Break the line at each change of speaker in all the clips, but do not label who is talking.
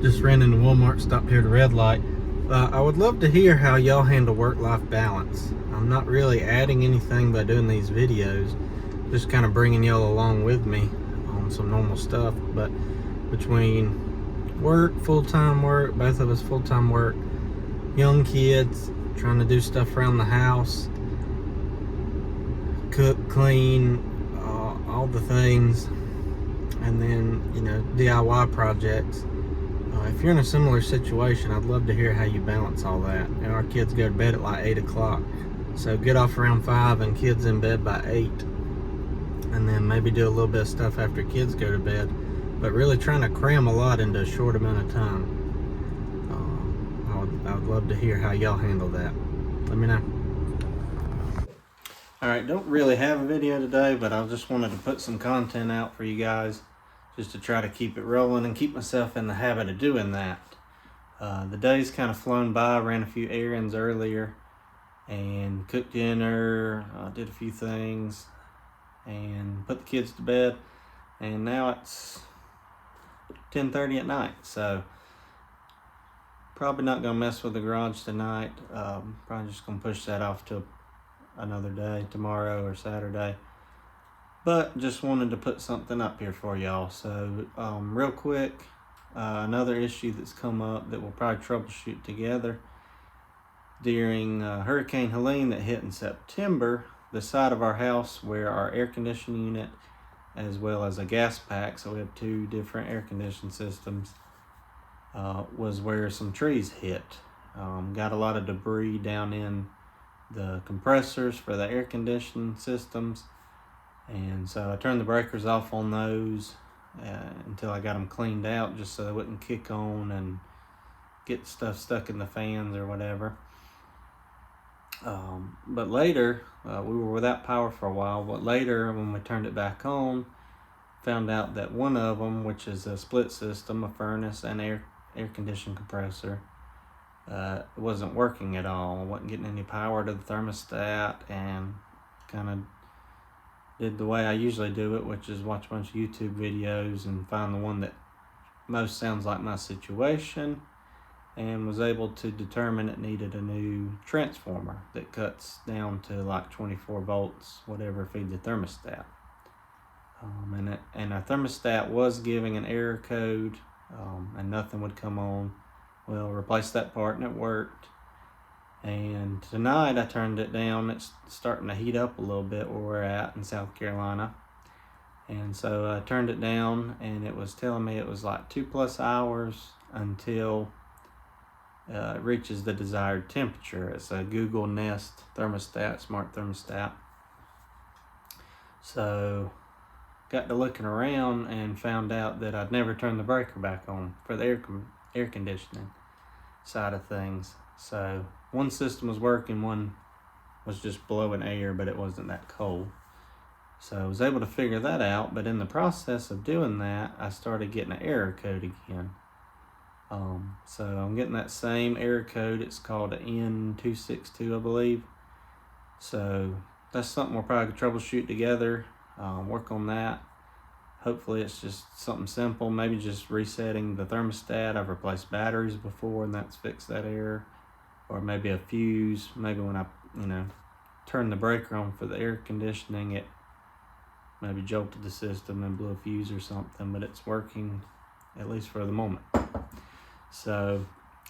Just ran into Walmart, stopped here at a red light. I would love to hear how y'all handle work-life balance. I'm not really adding anything by doing these videos, just kind of bringing y'all along with me on some normal stuff. But between work, full-time work, both of us full-time work, young kids, trying to do stuff around the house, cook, clean, all the things, and then, DIY projects. If you're in a similar situation, I'd love to hear how you balance all that. Our kids go to bed at like 8 o'clock, so get off around 5 and kids in bed by 8, and then maybe do a little bit of stuff after kids go to bed, but really trying to cram a lot into a short amount of time. I would love to hear how y'all handle that. Let me know. Alright, don't really have a video today, but I just wanted to put some content out for you guys, just to try to keep it rolling and keep myself in the habit of doing that. The day's kind of flown by. Ran a few errands earlier and cooked dinner, did a few things and put the kids to bed, and now it's 10:30 at night, so probably not gonna mess with the garage tonight. Probably just gonna push that off to another day, tomorrow or Saturday. But just wanted to put something up here for y'all. So real quick, another issue that's come up that we'll probably troubleshoot together. During Hurricane Helene that hit in September, the side of our house where our air conditioning unit as well as a gas pack, so we have two different air conditioning systems, was where some trees hit. Got a lot of debris down in the compressors for the air conditioning systems. And so I turned the breakers off on those until I got them cleaned out, just so they wouldn't kick on and get stuff stuck in the fans or whatever. But later, we were without power for a while, but later when we turned it back on, found out that one of them, which is a split system, a furnace and air conditioning compressor, wasn't working at all. Wasn't getting any power to the thermostat, and kind of did the way I usually do it, which is watch a bunch of YouTube videos and find the one that most sounds like my situation, and was able to determine it needed a new transformer that cuts down to like 24 volts, whatever, feed the thermostat. And our thermostat was giving an error code, and nothing would come on. Well, replaced that part and it worked. And tonight I turned it down. It's starting to heat up a little bit where we're at in South Carolina. And so I turned it down, and it was telling me it was like 2+ hours until it reaches the desired temperature. It's a Google Nest thermostat, smart thermostat. So got to looking around and found out that I'd never turned the breaker back on for the air conditioning side of things. So one system was working, one was just blowing air, but it wasn't that cold. So I was able to figure that out, but in the process of doing that, I started getting an error code again. So I'm getting that same error code. It's called an N262, I believe. So that's something we'll probably troubleshoot together, work on that. Hopefully it's just something simple, maybe just resetting the thermostat. I've replaced batteries before and that's fixed that error. Or maybe a fuse. Maybe when I, turn the breaker on for the air conditioning, it maybe jolted the system and blew a fuse or something, but it's working, at least for the moment. So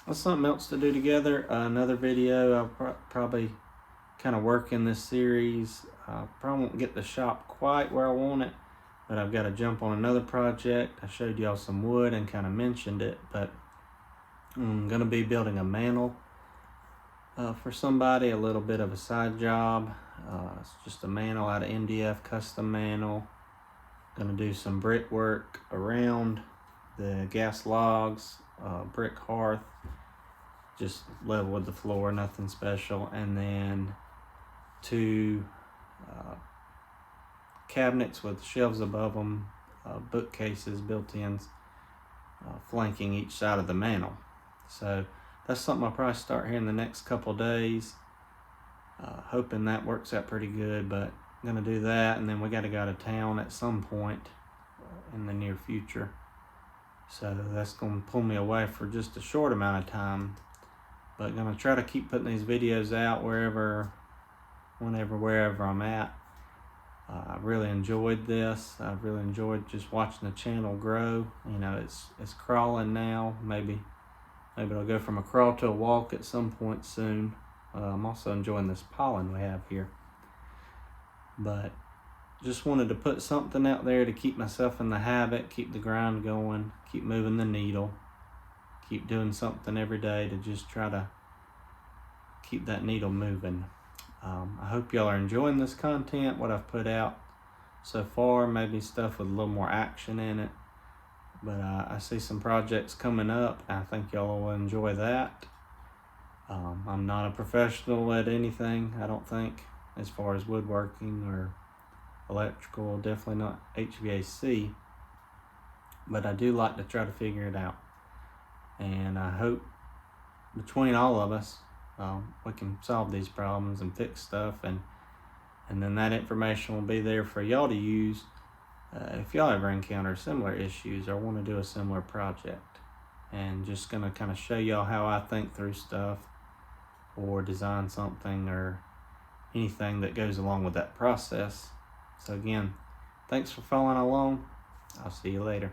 that's something else to do together. Another video, I'll probably kind of work in this series. Probably won't get the shop quite where I want it, but I've got to jump on another project. I showed y'all some wood and kind of mentioned it, but I'm going to be building a mantle for somebody, a little bit of a side job. It's just a mantle out of MDF, custom mantle. Going to do some brickwork around the gas logs, brick hearth, just level with the floor, nothing special. And then two cabinets with shelves above them, bookcases, built-ins, flanking each side of the mantle. So that's something I'll probably start here in the next couple of days. Hoping that works out pretty good, but I'm going to do that, and then we got to go to town at some point in the near future. So that's going to pull me away for just a short amount of time. But going to try to keep putting these videos out wherever I'm at. I really enjoyed this. I've really enjoyed just watching the channel grow. You know, it's crawling now. Maybe it'll go from a crawl to a walk at some point soon. I'm also enjoying this pollen we have here. But just wanted to put something out there to keep myself in the habit, keep the grind going, keep moving the needle, keep doing something every day to just try to keep that needle moving. I hope y'all are enjoying this content, what I've put out so far, maybe stuff with a little more action in it. But I see some projects coming up, and I think y'all will enjoy that. I'm not a professional at anything, I don't think, as far as woodworking or electrical, definitely not HVAC. But I do like to try to figure it out. And I hope between all of us, we can solve these problems and fix stuff, and then that information will be there for y'all to use if y'all ever encounter similar issues or want to do a similar project. And just gonna kind of show y'all how I think through stuff or design something or anything that goes along with that process. So again, thanks for following along. I'll see you later.